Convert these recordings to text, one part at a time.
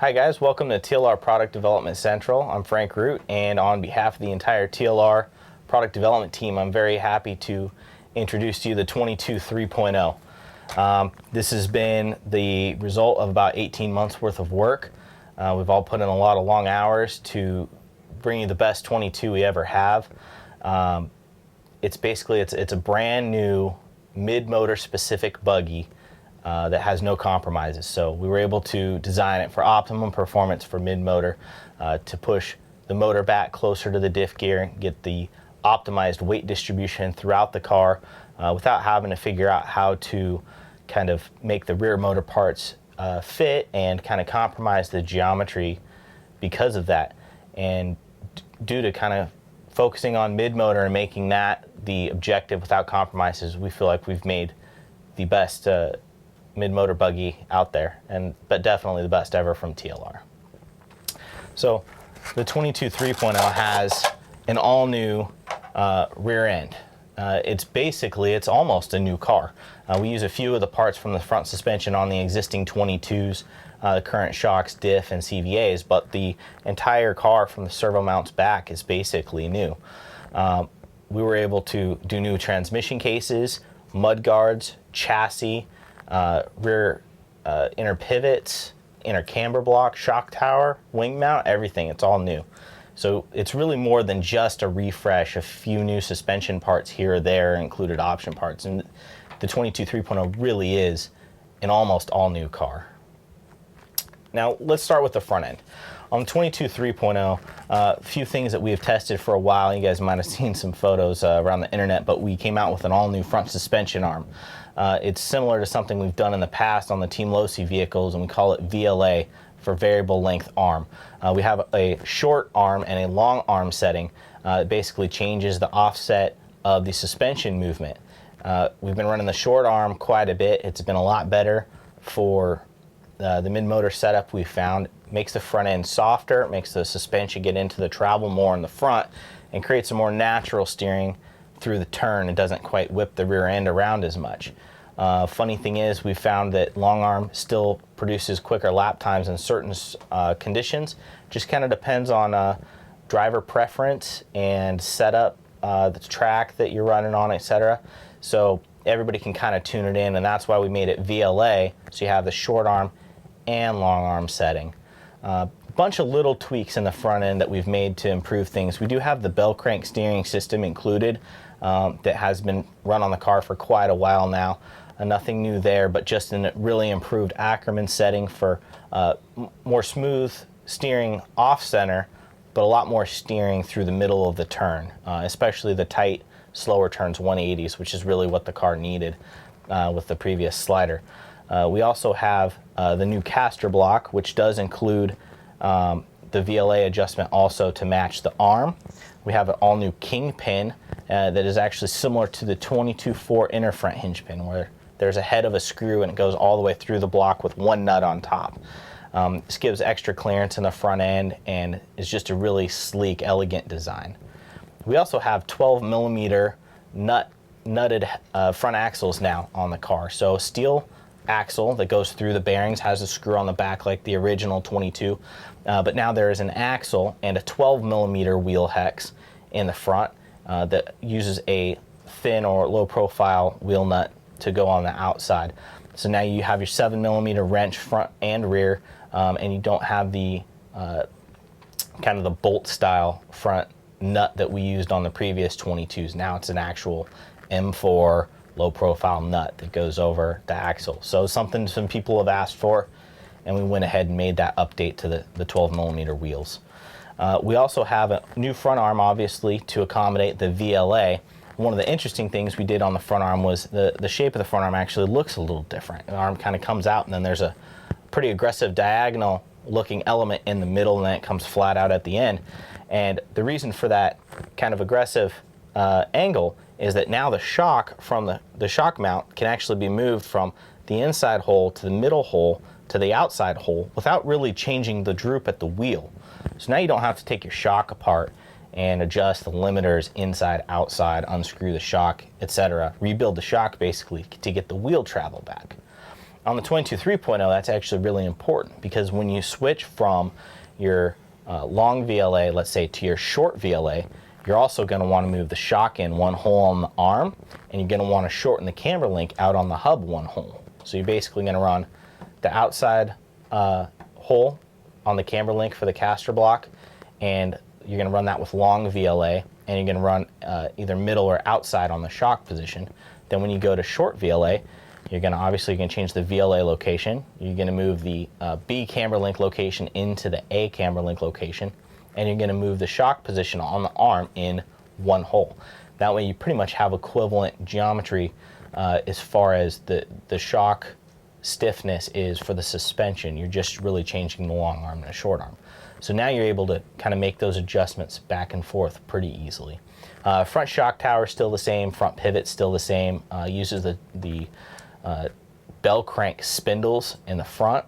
Hi guys, welcome to TLR Product Development Central. I'm Frank Root, and on behalf of the entire TLR product development team, I'm very happy to introduce to you the 22 3.0. This has been the result of about 18 months worth of work. We've all put in a lot of long hours to bring you the best 22 we ever have. It's a brand new mid-motor specific buggy that has no compromises. So we were able to design it for optimum performance for mid-motor, to push the motor back closer to the diff gear, get the optimized weight distribution throughout the car without having to figure out how to kind of make the rear motor parts fit and kind of compromise the geometry because of that. And due to kind of focusing on mid-motor and making that the objective without compromises, we feel like we've made the best mid-motor buggy out there, but definitely the best ever from TLR. So the 22 3.0 has an all-new rear end. It's almost a new car. We use a few of the parts from the front suspension on the existing 22s, the current shocks, diff, and CVAs, but the entire car from the servo mounts back is basically new. We were able to do new transmission cases, mud guards, chassis, rear inner pivots, inner camber block, shock tower, wing mount, everything. It's all new. So it's really more than just a refresh. A few new suspension parts here or there, included option parts, and the 22 3.0 really is an almost all new car. Now let's start with the front end. On the 22 3.0, a few things that we have tested for a while. You guys might have seen some photos around the internet, but we came out with an all new front suspension arm. It's similar to something we've done in the past on the Team Losi vehicles, and we call it VLA for variable length arm. We have a short arm and a long arm setting. It basically changes the offset of the suspension movement. We've been running the short arm quite a bit. It's been a lot better for the mid-motor setup we found. Makes the front end softer, makes the suspension get into the travel more in the front, and creates a more natural steering through the turn. It doesn't quite whip the rear end around as much. Funny thing is, we found that long arm still produces quicker lap times in certain conditions. Just kind of depends on driver preference and setup, the track that you're running on, etc. So everybody can kind of tune it in, and that's why we made it VLA, so you have the short arm and long arm setting. Bunch of little tweaks in the front end that we've made to improve things. We do have the bell crank steering system included, that has been run on the car for quite a while now. Nothing new there, but just a really improved Ackerman setting for more smooth steering off center, but a lot more steering through the middle of the turn, especially the tight, slower turns, 180s, which is really what the car needed with the previous slider. We also have the new caster block, which does include the VLA adjustment also to match the arm. We have an all new kingpin that is actually similar to the 22.4 inner front hinge pin, where there's a head of a screw and it goes all the way through the block with one nut on top. This gives extra clearance in the front end and is just a really sleek, elegant design. We also have 12 millimeter nutted front axles now on the car. So steel axle that goes through the bearings, has a screw on the back like the original 22, but now there is an axle and a 12 millimeter wheel hex in the front that uses a thin or low profile wheel nut to go on the outside. So now you have your 7 millimeter wrench front and rear, and you don't have the kind of the bolt style front nut that we used on the previous 22s. Now it's an actual M4 low profile nut that goes over the axle. So something some people have asked for, and we went ahead and made that update to the 12 millimeter wheels. We also have a new front arm, obviously, to accommodate the VLA. One of the interesting things we did on the front arm was the shape of the front arm actually looks a little different. The arm kind of comes out, and then there's a pretty aggressive diagonal looking element in the middle, and then it comes flat out at the end. And the reason for that kind of aggressive angle is that now the shock from the shock mount can actually be moved from the inside hole to the middle hole to the outside hole without really changing the droop at the wheel. So now you don't have to take your shock apart and adjust the limiters inside, outside, unscrew the shock, etc. Rebuild the shock basically to get the wheel travel back. On the 22 3.0, that's actually really important, because when you switch from your long VLA, let's say, to your short VLA, you're also going to want to move the shock in one hole on the arm, and you're going to want to shorten the camber link out on the hub one hole. So you're basically going to run the outside hole on the camber link for the caster block, and you're going to run that with long VLA, and you're going to run either middle or outside on the shock position. Then when you go to short VLA, you're going to obviously change the VLA location. You're going to move the B camber link location into the A camber link location, and you're going to move the shock position on the arm in one hole. That way you pretty much have equivalent geometry as far as the shock stiffness is for the suspension. You're just really changing the long arm and the short arm. So now you're able to kind of make those adjustments back and forth pretty easily. Front shock tower still the same, front pivot still the same. Uses the bell crank spindles in the front.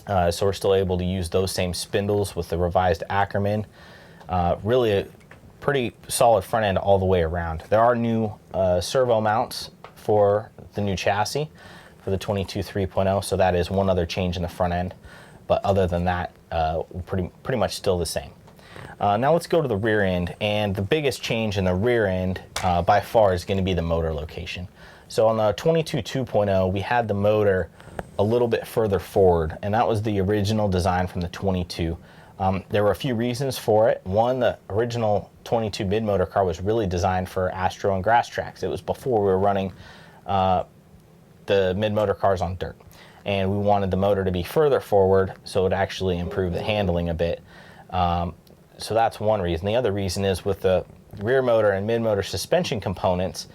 So we're still able to use those same spindles with the revised Ackerman. Really a pretty solid front end all the way around. There are new servo mounts for the new chassis for the 22 3.0, so that is one other change in the front end. But other than that, pretty much still the same. Now let's go to the rear end, and the biggest change in the rear end by far is going to be the motor location. So on the 22 2.0, we had the motor a little bit further forward, and that was the original design from the 22. There were a few reasons for it. One, the original 22 mid-motor car was really designed for Astro and grass tracks. It was before we were running the mid-motor cars on dirt, and we wanted the motor to be further forward so it actually improved the handling a bit. So that's one reason. The other reason is with the rear motor and mid-motor suspension components,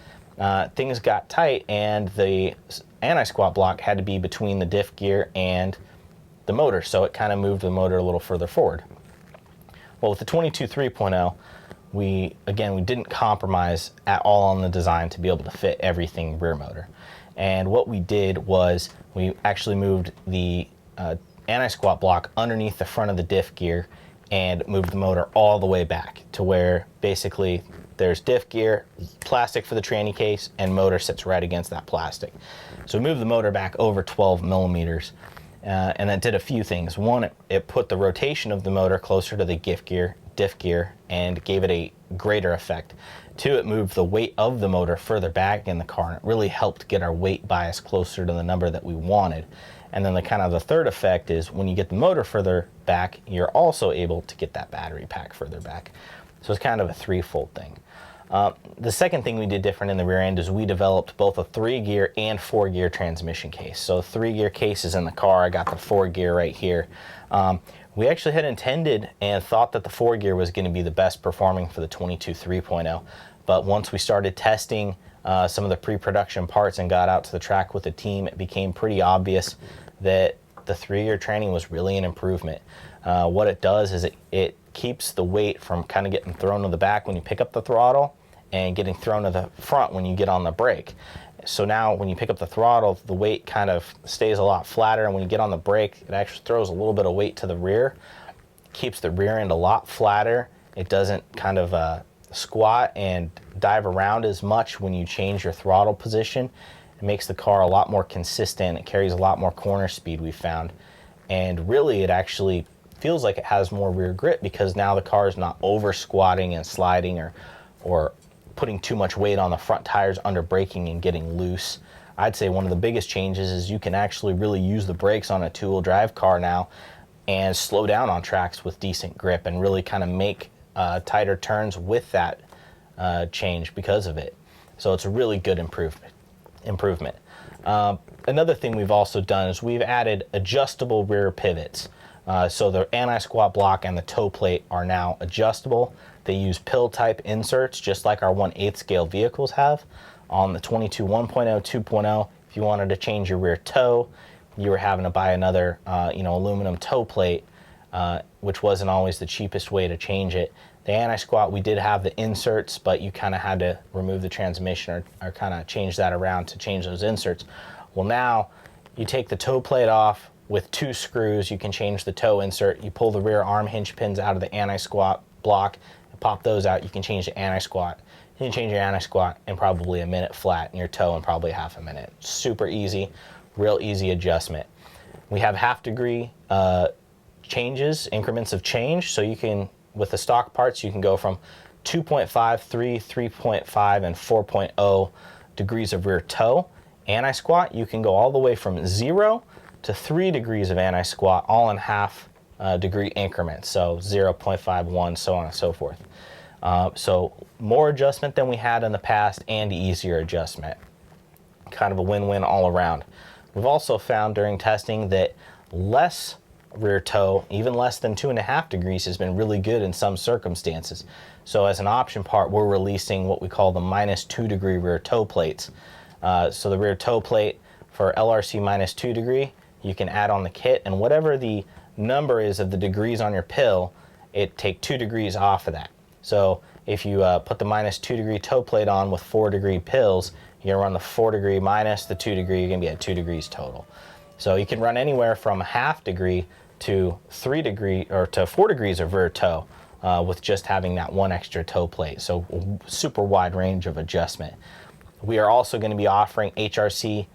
things got tight, and the anti-squat block had to be between the diff gear and the motor, so it kind of moved the motor a little further forward. Well, with the 22 3.0, we didn't compromise at all on the design to be able to fit everything rear motor. And what we did was we actually moved the anti-squat block underneath the front of the diff gear and moved the motor all the way back to where basically there's diff gear, plastic for the tranny case, and motor sits right against that plastic. So we moved the motor back over 12 millimeters, and that did a few things. One, it put the rotation of the motor closer to the diff gear, and gave it a greater effect. Two, it moved the weight of the motor further back in the car, and it really helped get our weight bias closer to the number that we wanted. And then the third effect is when you get the motor further back, you're also able to get that battery pack further back. So it's kind of a threefold thing. The second thing we did different in the rear end is we developed both a 3-gear and 4-gear transmission case. So 3-gear case is in the car. I got the 4-gear right here. We actually had intended and thought that the 4-gear was going to be the best performing for the 22 3.0. But once we started testing some of the pre-production parts and got out to the track with the team, it became pretty obvious that the 3-gear training was really an improvement. What it does is it keeps the weight from kind of getting thrown to the back when you pick up the throttle and getting thrown to the front when you get on the brake. So now when you pick up the throttle, the weight kind of stays a lot flatter, and when you get on the brake, it actually throws a little bit of weight to the rear, keeps the rear end a lot flatter. It doesn't kind of squat and dive around as much when you change your throttle position. It makes the car a lot more consistent. It carries a lot more corner speed, we found. And really, it actually feels like it has more rear grip because now the car is not over squatting and sliding or putting too much weight on the front tires under braking and getting loose. I'd say one of the biggest changes is you can actually really use the brakes on a 2-wheel drive car now and slow down on tracks with decent grip and really kind of make tighter turns with that change because of it. So it's a really good improvement. Another thing we've also done is we've added adjustable rear pivots. So the anti-squat block and the toe plate are now adjustable. They use pill type inserts just like our 1/8 scale vehicles have. On the 22 1.0, 2.0, if you wanted to change your rear toe, you were having to buy another aluminum toe plate, which wasn't always the cheapest way to change it. The anti-squat, we did have the inserts, but you kind of had to remove the transmission or kind of change that around to change those inserts. Well, now you take the toe plate off. With 2 screws, you can change the toe insert. You pull the rear arm hinge pins out of the anti-squat block, and pop those out. You can change the anti-squat. You can change your anti-squat in probably a minute flat, and your toe in probably half a minute. Super easy, real easy adjustment. We have half-degree changes, increments of change, so you can, with the stock parts, you can go from 2.5, 3, 3.5, and 4.0 degrees of rear toe. Anti-squat, you can go all the way from 0 to 3 degrees of anti-squat, all in half degree increments, so 0.5, 1, so on and so forth. So more adjustment than we had in the past and easier adjustment. Kind of a win-win all around. We've also found during testing that less rear toe, even less than 2.5 degrees, has been really good in some circumstances. So as an option part, we're releasing what we call the -2 degree rear toe plates. So the rear toe plate for LRC -2 degree, you can add on the kit, and whatever the number is of the degrees on your pill, it take 2 degrees off of that. So if you put the -2 degree toe plate on with 4 degree pills, you're gonna run the 4 degree minus the 2 degree, you're gonna be at 2 degrees total. So you can run anywhere from 1/2 degree to 3 degree or to 4 degrees of rear toe with just having that one extra toe plate. So super wide range of adjustment. We are also going to be offering HRC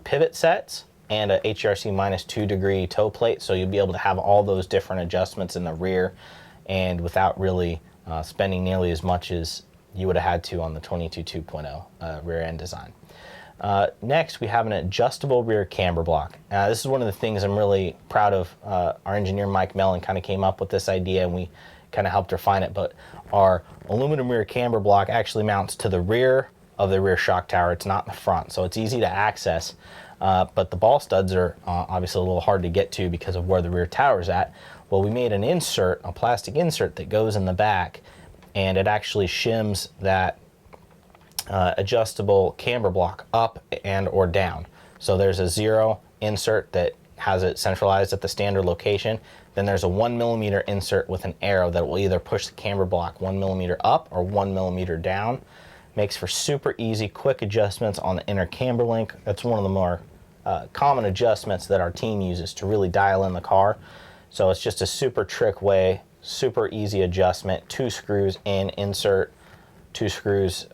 pivot sets and a HRC -2 degree toe plate, so you'll be able to have all those different adjustments in the rear and without really spending nearly as much as you would have had to on the 22 2.0 rear end design. Next, we have an adjustable rear camber block. This is one of the things I'm really proud of. Our engineer Mike Mellon kind of came up with this idea, and we kind of helped refine it, but our aluminum rear camber block actually mounts to the rear of the rear shock tower. It's not in the front, so it's easy to access, but the ball studs are obviously a little hard to get to because of where the rear tower is at. Well, we made an insert, a plastic insert that goes in the back, and it actually shims that adjustable camber block up and or down. So there's a 0 insert that has it centralized at the standard location. Then there's a 1 millimeter insert with an arrow that will either push the camber block 1 millimeter up or 1 millimeter down. Makes for super easy, quick adjustments on the inner camber link. That's one of the more common adjustments that our team uses to really dial in the car. So it's just a super trick way, super easy adjustment. 2 screws in, insert, 2 screws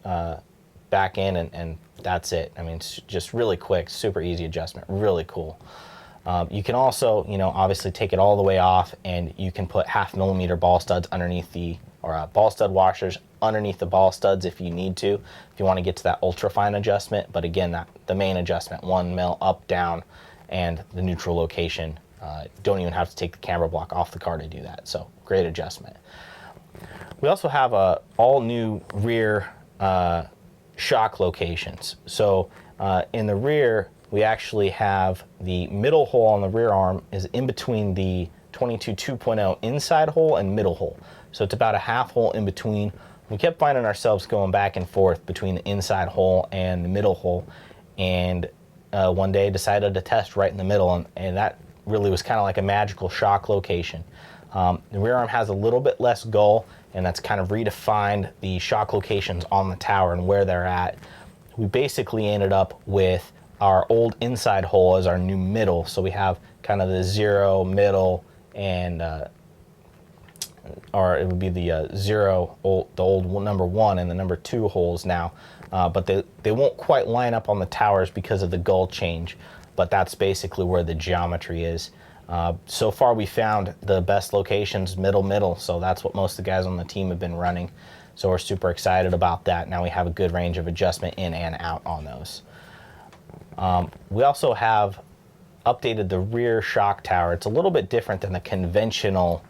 back in, and that's it. I mean, it's just really quick, super easy adjustment, really cool. You can also, obviously take it all the way off, and you can put 1/2 millimeter ball studs underneath or ball stud washers underneath the ball studs if you need to, if you want to get to that ultra fine adjustment. But again, the main adjustment, 1 mil up, down, and the neutral location. Don't even have to take the camber block off the car to do that. So great adjustment. We also have all new rear shock locations. So in the rear, we actually have the middle hole on the rear arm is in between the 22 2.0 inside hole and middle hole. So it's about a 1/2 hole in between. We kept finding ourselves going back and forth between the inside hole and the middle hole, and one day decided to test right in the middle, and that really was kind of like a magical shock location. The rear arm has a little bit less gull, and that's kind of redefined the shock locations on the tower and where they're at. We basically ended up with our old inside hole as our new middle, so we have kind of the 0, middle, and or it would be the 0, the old number 1 and the number 2 holes now, but they won't quite line up on the towers because of the gull change, but that's basically where the geometry is. So far we found the best locations middle, so that's what most of the guys on the team have been running, so we're super excited about that. Now we have a good range of adjustment in and out on those. We also have updated the rear shock tower. It's a little bit different than the conventional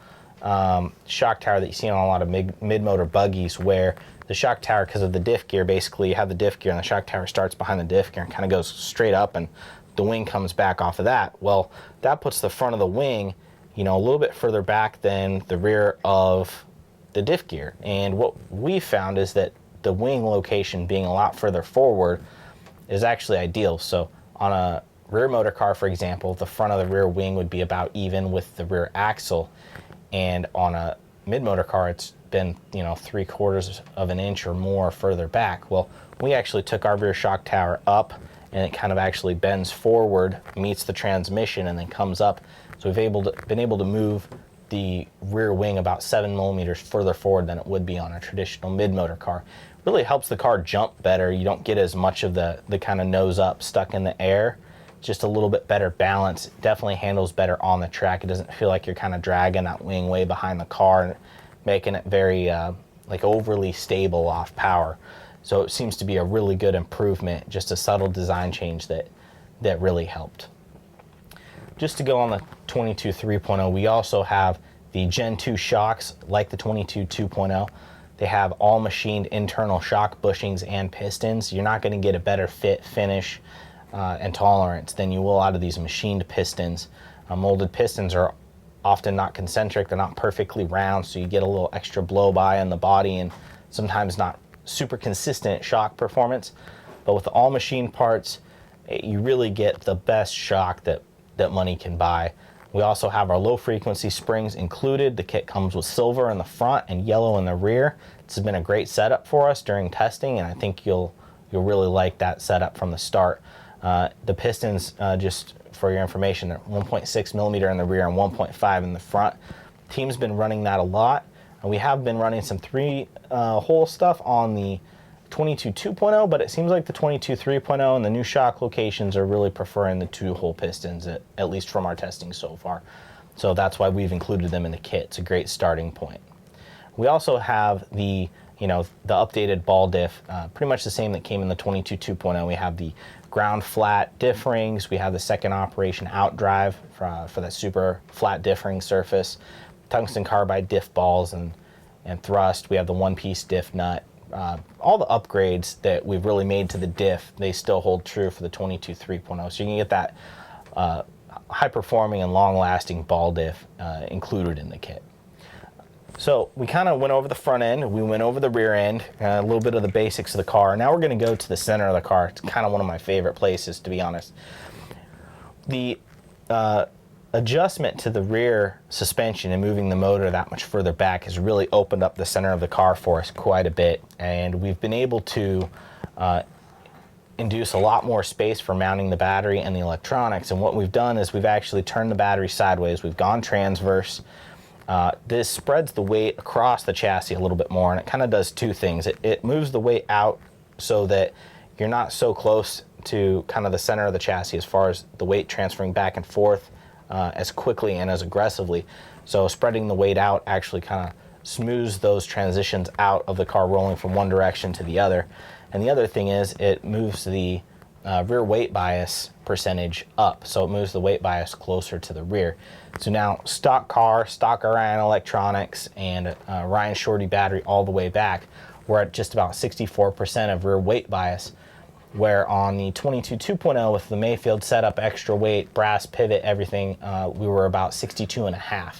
shock tower that you see on a lot of mid-motor buggies, where the shock tower, because of the diff gear, basically you have the diff gear and the shock tower starts behind the diff gear and kind of goes straight up, and the wing comes back off of that. Well, that puts the front of the wing, a little bit further back than the rear of the diff gear. And what we found is that the wing location being a lot further forward is actually ideal. So on a rear motor car, for example, the front of the rear wing would be about even with the rear axle. And on a mid-motor car, it's been, 3/4 of an inch or more further back. Well, we actually took our rear shock tower up, and it kind of actually bends forward, meets the transmission, and then comes up. So we've been able to move the rear wing about 7 millimeters further forward than it would be on a traditional mid-motor car, really helps the car jump better. You don't get as much of the kind of nose up stuck in the air. Just a little bit better balance. It definitely handles better on the track. It doesn't feel like you're kind of dragging that wing way behind the car and making it very like overly stable off power. So it seems to be a really good improvement, just a subtle design change that really helped. Just to go on the 22 3.0, we also have the Gen 2 shocks like the 22 2.0. They have all machined internal shock bushings and pistons. You're not going to get a better fit, finish, and tolerance than you will out of these machined pistons. Molded pistons are often not concentric, they're not perfectly round, so you get a little extra blow by on the body and sometimes not super consistent shock performance. But with all machined parts, you really get the best shock that money can buy. We also have our low frequency springs included. The kit comes with silver in the front and yellow in the rear. This has been a great setup for us during testing, and I think you'll really like that setup from the start. The pistons, just for your information, they're 1.6 millimeter in the rear and 1.5 in the front. Team's been running that a lot, and we have been running some 3-hole stuff on the 22 2.0, but it seems like the 22 3.0 and the new shock locations are really preferring the 2-hole pistons, at least from our testing so far. So that's why we've included them in the kit. It's a great starting point. We also have the updated ball diff, pretty much the same that came in the 22 2.0. We have the ground flat diff rings. We have the second operation out drive for that super flat diff ring surface, tungsten carbide diff balls and thrust. We have the one-piece diff nut. All the upgrades that we've really made to the diff, they still hold true for the 22 3.0. So you can get that high-performing and long-lasting ball diff included in the kit. So we kind of went over the front end, we went over the rear end, a little bit of the basics of the car. Now we're going to go to the center of the car. It's kind of one of my favorite places, to be honest. The adjustment to the rear suspension and moving the motor that much further back has really opened up the center of the car for us quite a bit, and we've been able to induce a lot more space for mounting the battery and the electronics. And what we've done is we've actually turned the battery sideways. We've gone transverse. This spreads the weight across the chassis a little bit more, and it kind of does two things. It moves the weight out so that you're not so close to kind of the center of the chassis as far as the weight transferring back and forth as quickly and as aggressively. So spreading the weight out actually kind of smooths those transitions out of the car rolling from one direction to the other. And the other thing is it moves the rear weight bias percentage up, so it moves the weight bias closer to the rear. So now stock car, stock Orion electronics, and Ryan Shorty battery all the way back, we're at just about 64% of rear weight bias, where on the 22 2.0 with the Mayfield setup, extra weight, brass pivot, everything, we were about 62.5.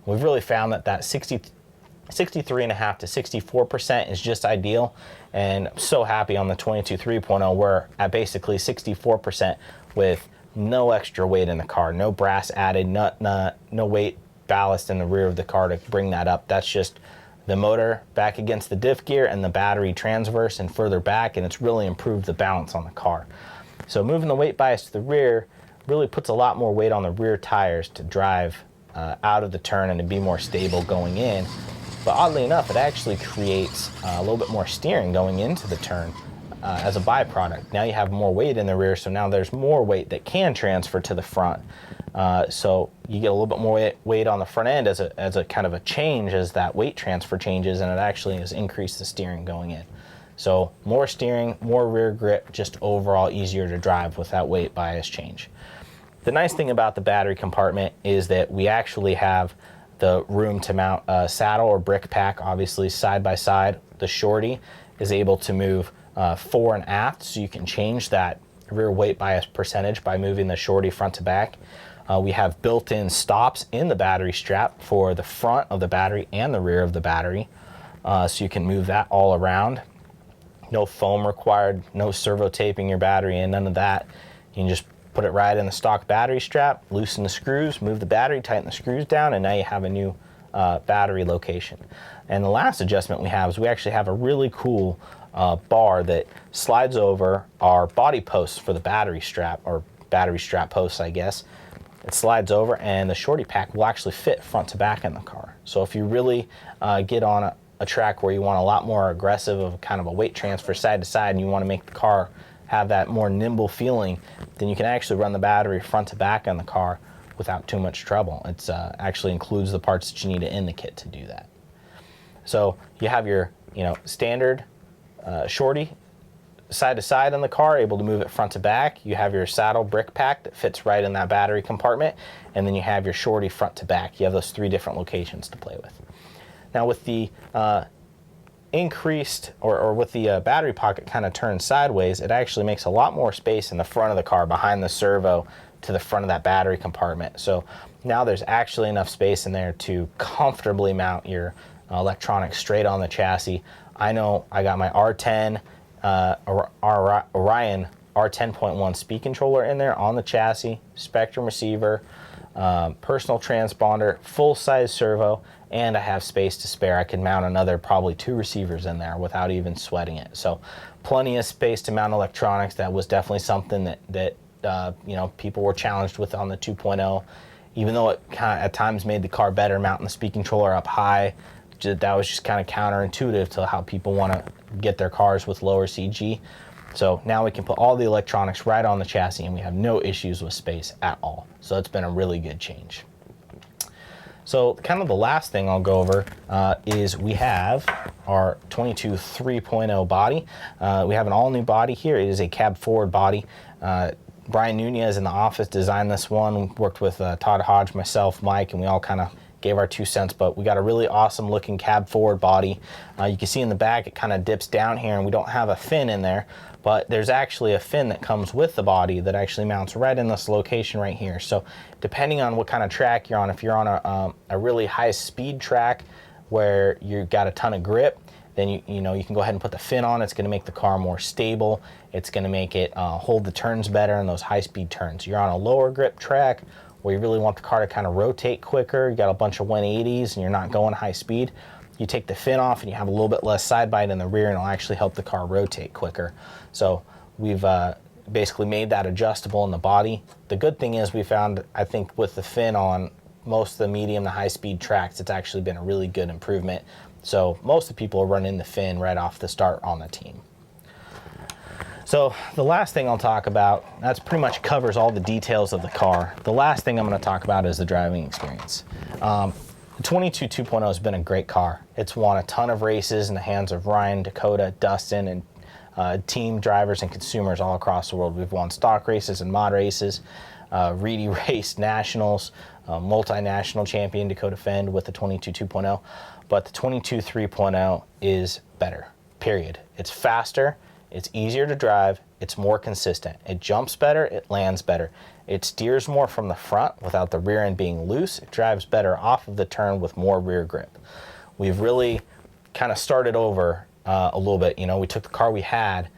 We've really found that 63.5 to 64% is just ideal, and I'm so happy on the 22 3.0 we're at basically 64% with no extra weight in the car, no brass added, no weight ballast in the rear of the car to bring that up. That's just the motor back against the diff gear and the battery transverse and further back, and it's really improved the balance on the car. So moving the weight bias to the rear really puts a lot more weight on the rear tires to drive out of the turn and to be more stable going in. But oddly enough, it actually creates a little bit more steering going into the turn as a byproduct. Now you have more weight in the rear, so now there's more weight that can transfer to the front. So you get a little bit more weight on the front end as a kind of a change as that weight transfer changes, and it actually has increased the steering going in. So more steering, more rear grip, just overall easier to drive with that weight bias change. The nice thing about the battery compartment is that we actually have the room to mount a saddle or brick pack, obviously side by side. The Shorty is able to move fore and aft, so you can change that rear weight bias percentage by moving the Shorty front to back. We have built-in stops in the battery strap for the front of the battery and the rear of the battery, so you can move that all around. No foam required, no servo taping your battery in, none of that. You can just put it right in the stock battery strap, loosen the screws, move the battery, tighten the screws down, and now you have a new battery location. And the last adjustment we have is we actually have a really cool bar that slides over our body posts for the battery strap, or battery strap posts, I guess. It slides over, and the Shorty pack will actually fit front to back in the car. So if you really get on a track where you want a lot more aggressive of kind of a weight transfer side to side, and you want to make the car have that more nimble feeling, then you can actually run the battery front to back on the car without too much trouble. It's actually includes the parts that you need in the kit to do that. So you have your standard shorty side to side on the car, able to move it front to back. You have your saddle brick pack that fits right in that battery compartment, and then you have your shorty front to back. You have those 3 different locations to play with. Now with the increased or with the battery pocket kind of turned sideways, it actually makes a lot more space in the front of the car behind the servo to the front of that battery compartment. So now there's actually enough space in there to comfortably mount your electronics straight on the chassis. I know I got my R10 Orion R10.1 speed controller in there on the chassis, Spectrum receiver, personal transponder, full size servo, and I have space to spare. I can mount another probably 2 receivers in there without even sweating it. So plenty of space to mount electronics. That was definitely something that people were challenged with on the 2.0. Even though it kind of at times made the car better, mounting the speed controller up high, that was just kind of counterintuitive to how people want to get their cars with lower CG. So now we can put all the electronics right on the chassis and we have no issues with space at all. So it's been a really good change. So kind of the last thing I'll go over is we have our 22 3.0 body. We have an all new body here. It is a cab forward body. Brian Nunez in the office designed this one, worked with Todd Hodge, myself, Mike, and we all kind of gave our 2 cents, but we got a really awesome looking cab forward body. You can see in the back it kind of dips down here, and we don't have a fin in there, but there's actually a fin that comes with the body that actually mounts right in this location right here. So depending on what kind of track you're on, if you're on a really high speed track where you've got a ton of grip, then you can go ahead and put the fin on. It's going to make the car more stable. It's going to make it hold the turns better in those high speed turns. You're on a lower grip track where you really want the car to kind of rotate quicker, you got a bunch of 180s and you're not going high speed, you take the fin off and you have a little bit less side bite in the rear, and it'll actually help the car rotate quicker. So we've basically made that adjustable in the body. The good thing is we found, I think with the fin on most of the medium to high speed tracks, it's actually been a really good improvement. So most of the people are running the fin right off the start on the team. So the last thing I'll talk about, that's pretty much covers all the details of the car. The last thing I'm going to talk about is the driving experience. The 22 2.0 has been a great car. It's won a ton of races in the hands of Ryan, Dakota, Dustin, and team drivers and consumers all across the world. We've won stock races and mod races, Reedy Race Nationals, multinational champion Dakota Fend with the 22 2.0. But the 22 3.0 is better, period. It's faster. It's easier to drive, it's more consistent. It jumps better, it lands better. It steers more from the front without the rear end being loose. It drives better off of the turn with more rear grip. We've really kind of started over a little bit. We took the car we had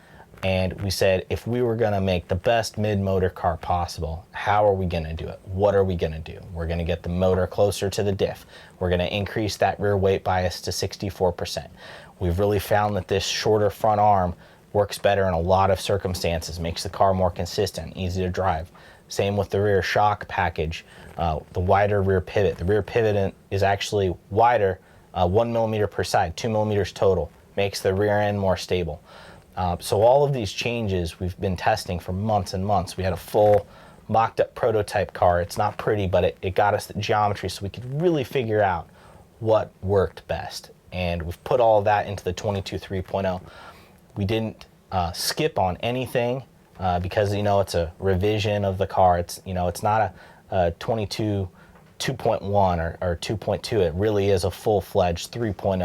and we said, if we were gonna make the best mid-motor car possible, how are we gonna do it? What are we gonna do? We're gonna get the motor closer to the diff. We're gonna increase that rear weight bias to 64%. We've really found that this shorter front arm works better in a lot of circumstances, makes the car more consistent, easy to drive. Same with the rear shock package, the wider rear pivot. The rear pivot is actually wider, 1 millimeter per side, 2 millimeters total, makes the rear end more stable. So all of these changes we've been testing for months and months. We had a full mocked up prototype car. It's not pretty, but it got us the geometry so we could really figure out what worked best. And we've put all of that into the 22 3.0. We didn't skip on anything because it's a revision of the car. It's not a 22 2.1 or 2.2. It really is a full-fledged 3.0.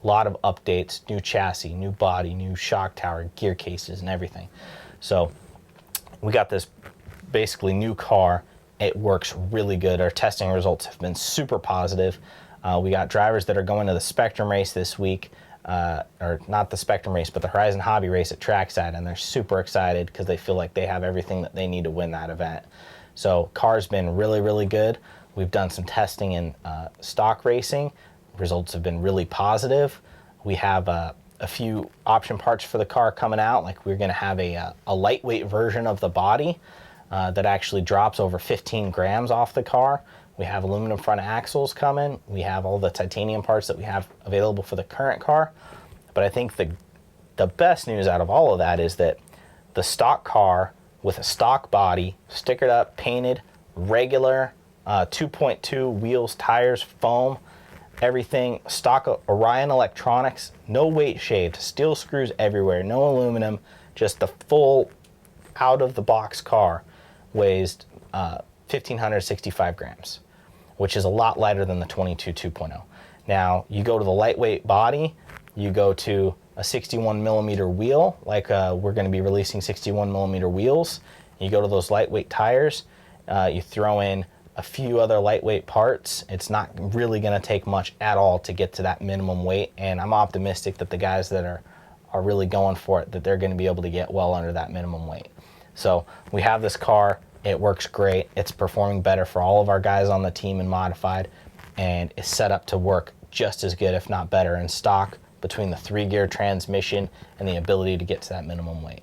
A lot of updates, new chassis, new body, new shock tower, gear cases, and everything. So we got this basically new car. It works really good. Our testing results have been super positive. We got drivers that are going to the Spectrum race this week. Or not the Spectrum race, but the Horizon Hobby race at Trackside, and they're super excited because they feel like they have everything that they need to win that event. So car's been really, really good. We've done some testing in stock racing. Results have been really positive. We have a few option parts for the car coming out, like we're going to have a lightweight version of the body that actually drops over 15 grams off the car. We have aluminum front axles coming. We have all the titanium parts that we have available for the current car. But I think the best news out of all of that is that the stock car with a stock body, stickered up, painted, regular 2.2 wheels, tires, foam, everything, stock Orion electronics, no weight shaved, steel screws everywhere, no aluminum, just the full out of the box car weighs 1,565 grams, which is a lot lighter than the 22 2.0. Now, you go to the lightweight body, you go to a 61 millimeter wheel, like we're going to be releasing 61 millimeter wheels. You go to those lightweight tires, you throw in a few other lightweight parts. It's not really going to take much at all to get to that minimum weight, and I'm optimistic that the guys that are really going for it, that they're going to be able to get well under that minimum weight. So we have this car, it works great, it's performing better for all of our guys on the team in modified, and it's set up to work just as good, if not better, in stock, between the 3-gear transmission and the ability to get to that minimum weight.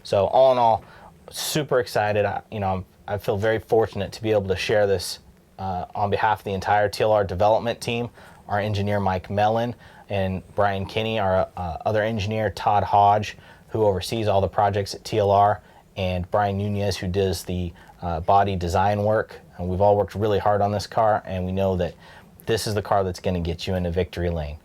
So all in all, super excited. I feel very fortunate to be able to share this on behalf of the entire TLR development team, our engineer Mike Mellon and Brian Kinney, our other engineer Todd Hodge, who oversees all the projects at TLR, and Brian Nunez, who does the body design work. And we've all worked really hard on this car, and we know that this is the car that's going to get you into victory lane.